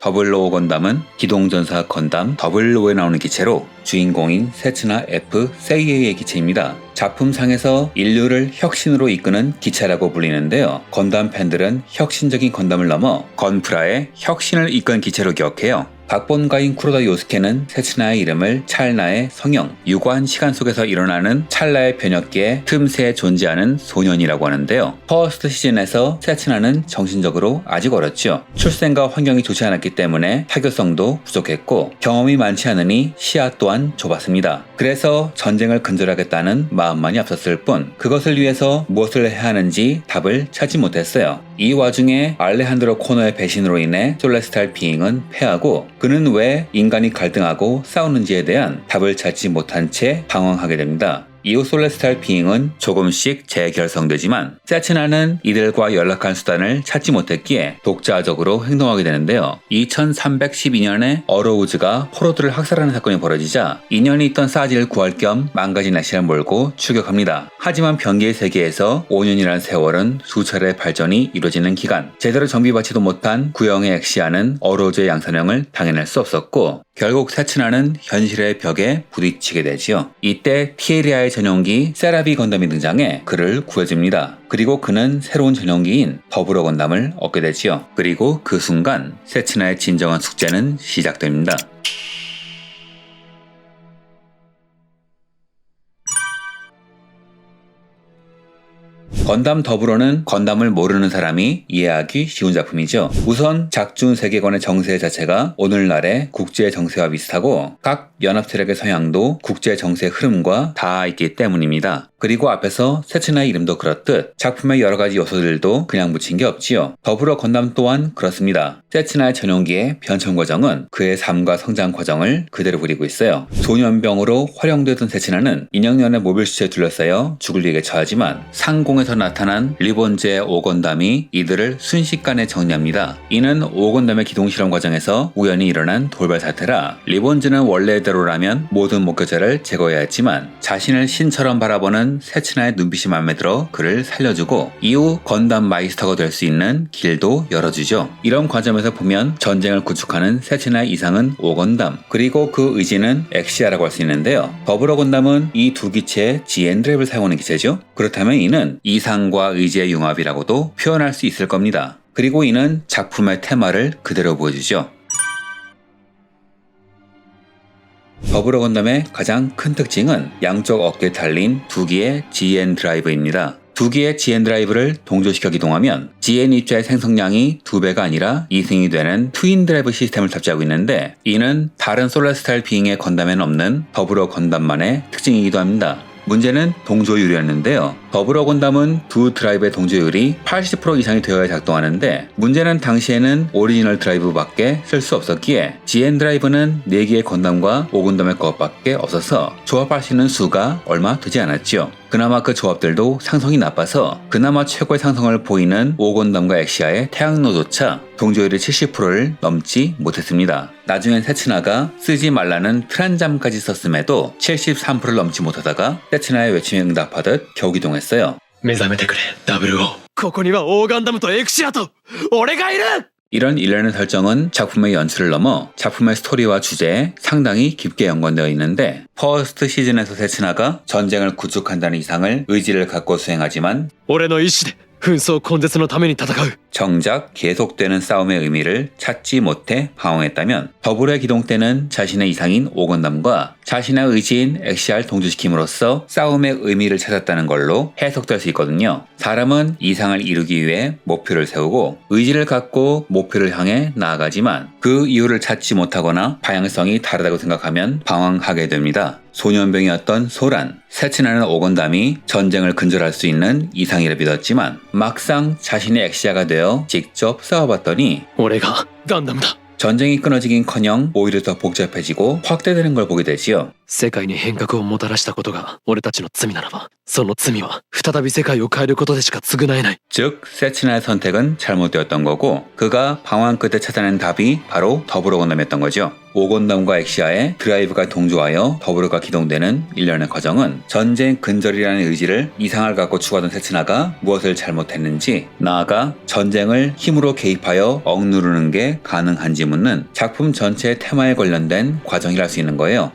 더블로어 건담은 기동전사 건담 더블로어에 나오는 기체로 주인공인 세츠나 F 세이에이의 기체입니다. 작품상에서 인류를 혁신으로 이끄는 기체라고 불리는데요. 건담 팬들은 혁신적인 건담을 넘어 건프라의 혁신을 이끈 기체로 기억해요. 각본가인 쿠로다 요스케는 세츠나의 이름을 찰나의 성형, 유구한 시간 속에서 일어나는 찰나의 변혁기에 틈새에 존재하는 소년이라고 하는데요. 퍼스트 시즌에서 세츠나는 정신적으로 아직 어렸죠. 출생과 환경이 좋지 않았기 때문에 타교성도 부족했고 경험이 많지 않으니 시야 또한 좁았습니다. 그래서 전쟁을 근절하겠다는 마음만이 앞섰을 뿐 그것을 위해서 무엇을 해야 하는지 답을 찾지 못했어요. 이 와중에 알레한드로 코너의 배신으로 인해 솔레스탈 비잉은 패하고 그는 왜 인간이 갈등하고 싸우는지에 대한 답을 찾지 못한 채 방황하게 됩니다. 이후 솔레스탈 비잉은 조금씩 재결성되지만 세츠나는 이들과 연락할 수단을 찾지 못했기에 독자적으로 행동하게 되는데요. 2312년에 어로우즈가 포로들을 학살하는 사건이 벌어지자 인연이 있던 사지를 구할 겸 망가진 엑시를 몰고 추격합니다. 하지만 변기의 세계에서 5년이라는 세월은 수차례 발전이 이루어지는 기간, 제대로 정비받지도 못한 구형의 엑시아는 어로우즈의 양산형을 당해낼 수 없었고 결국 세츠나는 현실의 벽에 부딪히게 되지요. 이때 티에리아의 전용기 세라비 건담이 등장해 그를 구해줍니다. 그리고 그는 새로운 전용기인 더블로 건담을 얻게 되지요. 그리고 그 순간 세츠나의 진정한 숙제는 시작됩니다. 건담 더블로는 건담을 모르는 사람이 이해하기 쉬운 작품이죠. 우선 작중 세계관의 정세 자체가 오늘날의 국제 정세와 비슷하고 각 연합 세력의 성향도 국제 정세 흐름과 닿아 있기 때문입니다. 그리고 앞에서 세츠나의 이름도 그렇듯 작품의 여러가지 요소들도 그냥 묻힌 게 없지요. 더불어 건담 또한 그렇습니다. 세츠나의 전용기의 변천 과정은 그의 삶과 성장 과정을 그대로 그리고 있어요. 소년병으로 활용되던 세츠나는 인형년의 모빌수에 둘러싸여 죽을 위기에 처하지만 상공에서 나타난 리본즈의 5건담이 이들을 순식간에 정리합니다. 이는 5건담의 기동실험 과정에서 우연히 일어난 돌발 사태라 리본즈는 원래대로라면 모든 목격자를 제거해야 했지만 자신을 신처럼 바라보는 세츠나의 눈빛이 마음에 들어 그를 살려주고 이후 건담 마이스터가 될 수 있는 길도 열어주죠. 이런 관점에서 보면 전쟁을 구축하는 세츠나의 이상은 5건담 그리고 그 의지는 엑시아라고 할 수 있는데요. 더블로 건담은 이 두 기체의 GN 드랩을 사용하는 기체죠. 그렇다면 이는 이상과 의지의 융합이라고도 표현할 수 있을 겁니다. 그리고 이는 작품의 테마를 그대로 보여주죠. 더블로 건담의 가장 큰 특징은 양쪽 어깨에 달린 두 개의 GN 드라이브입니다. 두 개의 GN 드라이브를 동조시켜 기동하면 GN 입자의 생성량이 2배가 아니라 2승이 되는 트윈 드라이브 시스템을 탑재하고 있는데 이는 다른 솔레스탈 비잉의 건담에는 없는 더블로 건담만의 특징이기도 합니다. 문제는 동조율이었는데요. 더블로 건담은 두 드라이브의 동조율이 80% 이상이 되어야 작동하는데 문제는 당시에는 오리지널 드라이브밖에 쓸 수 없었기에 GN 드라이브는 4개의 건담과 5건담의 것밖에 없어서 조합할 수 있는 수가 얼마 되지 않았죠. 그나마 그 조합들도 상성이 나빠서 그나마 최고의 상성을 보이는 5건담과 엑시아의 태양노조차 동조율이 70%를 넘지 못했습니다. 나중엔 세츠나가 쓰지 말라는 트란잠까지 썼음에도 73%를 넘지 못하다가 세츠나의 외침에 응답하듯 겨우 기동했어요. 目覚めてくれ00ここにはオーガンダムとエクシアと俺がいる。 이런 일련의 설정은 작품의 연출을 넘어 작품의 스토리와 주제에 상당히 깊게 연관되어 있는데 퍼스트 시즌에서 세츠나가 전쟁을 구축한다는 이상을 의지를 갖고 수행하지만 俺の意志で紛争根絶のために戦う。 정작 계속되는 싸움의 의미를 찾지 못해 방황했다면 더블로의 기동 때는 자신의 이상인 5건담과 자신의 의지인 엑시아를 동조시킴으로써 싸움의 의미를 찾았다는 걸로 해석될 수 있거든요. 사람은 이상을 이루기 위해 목표를 세우고 의지를 갖고 목표를 향해 나아가지만 그 이유를 찾지 못하거나 방향성이 다르다고 생각하면 방황하게 됩니다. 소년병이었던 소란, 세츠나는 5건담이 전쟁을 근절할 수 있는 이상이라 믿었지만 막상 자신의 엑시아가 되어 직접 싸워봤더니 俺がガンダムだ。 전쟁이 끊어지긴커녕 오히려 더 복잡해지고 확대되는 걸 보게 되지요. 世界に変革をもたらしたことが俺たちの罪ならば、その罪は再び世界を変えることでしか償えない。 즉 세츠나의 선택은 잘못되었던 거고 그가 방황 끝에 찾아낸 답이 바로 더블 오건담이었던 거죠. 오건담과 엑시아의 드라이브가 동조하여 더블로가 기동되는 일련의 과정은 전쟁 근절이라는 의지를 이상을 갖고 추구하던 세츠나가 무엇을 잘못했는지, 나아가 전쟁을 힘으로 개입하여 억누르는 게 가능한지 묻는 작품 전체의 테마에 관련된 과정이라 할 수 있는 거예요.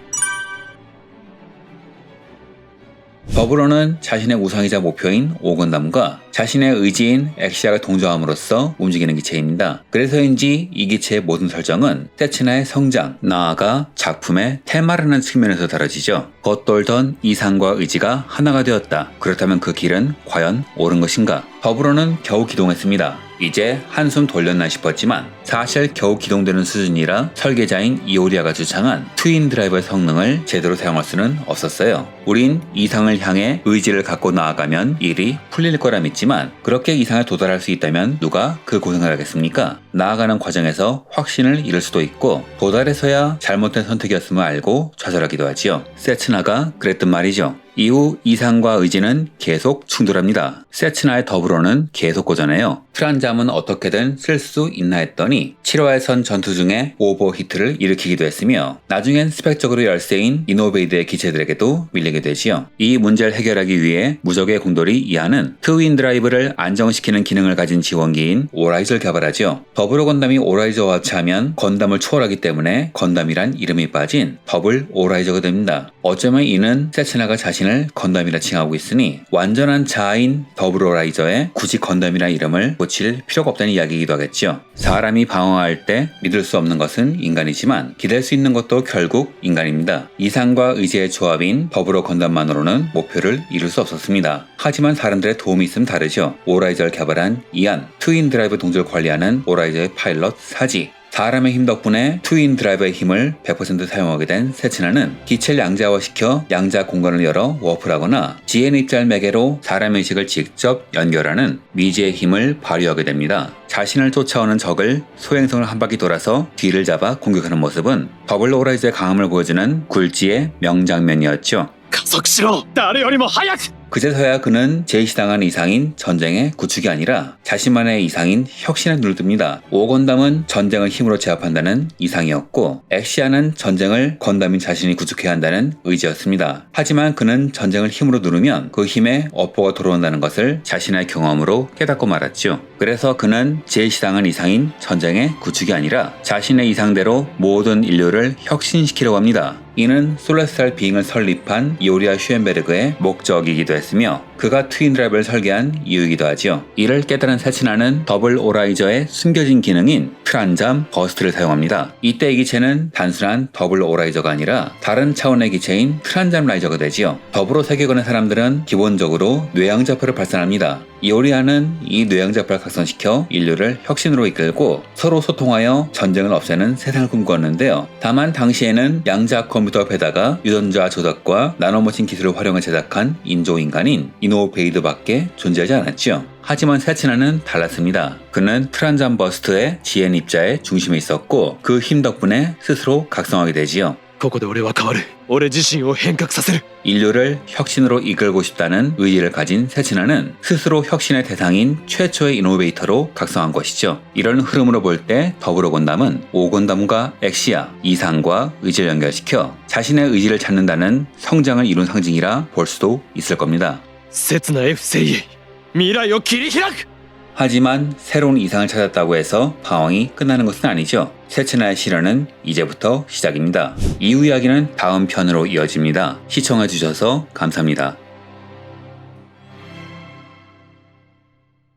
더불어는 자신의 우상이자 목표인 오건담과 자신의 의지인 엑시아가 동조함으로써 움직이는 기체입니다. 그래서인지 이 기체의 모든 설정은 세츠나의 성장, 나아가 작품의 테마라는 측면에서 다뤄지죠. 겉돌던 이상과 의지가 하나가 되었다. 그렇다면 그 길은 과연 옳은 것인가? 더불어는 겨우 기동했습니다. 이제 한숨 돌렸나 싶었지만 사실 겨우 기동되는 수준이라 설계자인 이오리아가 주창한 트윈 드라이버의 성능을 제대로 사용할 수는 없었어요. 우린 이상을 향해 의지를 갖고 나아가면 일이 풀릴 거라 믿지만 그렇게 이상에 도달할 수 있다면 누가 그 고생을 하겠습니까? 나아가는 과정에서 확신을 잃을 수도 있고 도달해서야 잘못된 선택이었음을 알고 좌절하기도 하지요. 세츠나가 그랬던 말이죠. 이후 이상과 의지는 계속 충돌합니다. 세츠나의 더불어는 계속 고전해요. 트란잠은 어떻게든 쓸 수 있나 했더니 7화에 선 전투 중에 오버히트를 일으키기도 했으며 나중엔 스펙적으로 열세인 이노베이드의 기체들에게도 밀리게 되지요. 이 문제를 해결하기 위해 무적의 공돌이 이하는 트윈 드라이브를 안정시키는 기능을 가진 지원기인 오라이저를 개발하죠. 더블 건담이 오라이저와 합체하면 건담을 초월하기 때문에 건담이란 이름이 빠진 더블 오라이저가 됩니다. 어쩌면 이는 세츠나가 자신을 건담이라 칭하고 있으니 완전한 자아인 더블 오라이저에 굳이 건담이라 이름을 붙일 필요가 없다는 이야기이기도 하겠죠. 사람이 방어할 때 믿을 수 없는 것은 인간이지만 기댈 수 있는 것도 결국 인간입니다. 이상과 의지의 조합인 더블 건담만으로는 목표를 이룰 수 없었습니다. 하지만 사람들의 도움이 있으면 다르죠. 오라이저를 개발한 이안, 트윈 드라이브 동조를 관리하는 오라이저의 파일럿 사지, 사람의 힘 덕분에 트윈 드라이버의 힘을 100% 사용하게 된 세츠나는 기체를 양자화시켜 양자 공간을 열어 워프하거나 지엔 입자를 매개로 사람의 의식을 직접 연결하는 미지의 힘을 발휘하게 됩니다. 자신을 쫓아오는 적을 소행성을 한 바퀴 돌아서 뒤를 잡아 공격하는 모습은 더블 오라이저의 강함을 보여주는 굴지의 명장면이었죠. 加速しろ、誰よりも早く。 그제서야 그는 제시당한 이상인 전쟁의 구축이 아니라 자신만의 이상인 혁신에 눈을 뜹니다. 오건담은 전쟁을 힘으로 제압한다는 이상이었고 엑시아는 전쟁을 건담인 자신이 구축해야 한다는 의지였습니다. 하지만 그는 전쟁을 힘으로 누르면 그 힘에 업보가 돌아온다는 것을 자신의 경험으로 깨닫고 말았죠. 그래서 그는 제시당한 이상인 전쟁의 구축이 아니라 자신의 이상대로 모든 인류를 혁신시키려고 합니다. 이는 솔레스탈 빙을 설립한 이오리아 슈엔베르그의 목적이기도 했으며 그가 트윈 드라이브를 설계한 이유이기도 하지요. 이를 깨달은 세츠나는 더블 오라이저의 숨겨진 기능인 트란잠 버스트를 사용합니다. 이때 이 기체는 단순한 더블 오라이저가 아니라 다른 차원의 기체인 트란잠 라이저가 되지요. 더불어 세계관의 사람들은 기본적으로 뇌양자표를 발산합니다. 이오리아는 이 뇌양자표를 각성시켜 인류를 혁신으로 이끌고 서로 소통하여 전쟁을 없애는 세상을 꿈꾸었는데요. 다만 당시에는 양자 컴퓨터 앞에다가 유전자 조작과 나노머신 기술을 활용해 제작한 인조인간인 이노베이드밖에 존재하지 않았죠. 하지만 세츠나는 달랐습니다. 그는 트란잠 버스트의 지엔 입자의 중심에 있었고 그 힘 덕분에 스스로 각성하게 되지요. ここで俺は変わる。俺自身を変革させる。 인류를 혁신으로 이끌고 싶다는 의지를 가진 세츠나는 스스로 혁신의 대상인 최초의 이노베이터로 각성한 것이죠. 이런 흐름으로 볼 때 더불어 건담은 오건담과 엑시아, 이상과 의지를 연결시켜 자신의 의지를 찾는다는 성장을 이룬 상징이라 볼 수도 있을 겁니다. 刹那 F 精鋭、未来を切り開く。 하지만 새로운 이상을 찾았다고 해서 방황이 끝나는 것은 아니죠. 세츠나의 시련은 이제부터 시작입니다. 이후 이야기는 다음 편으로 이어집니다. 시청해주셔서 감사합니다.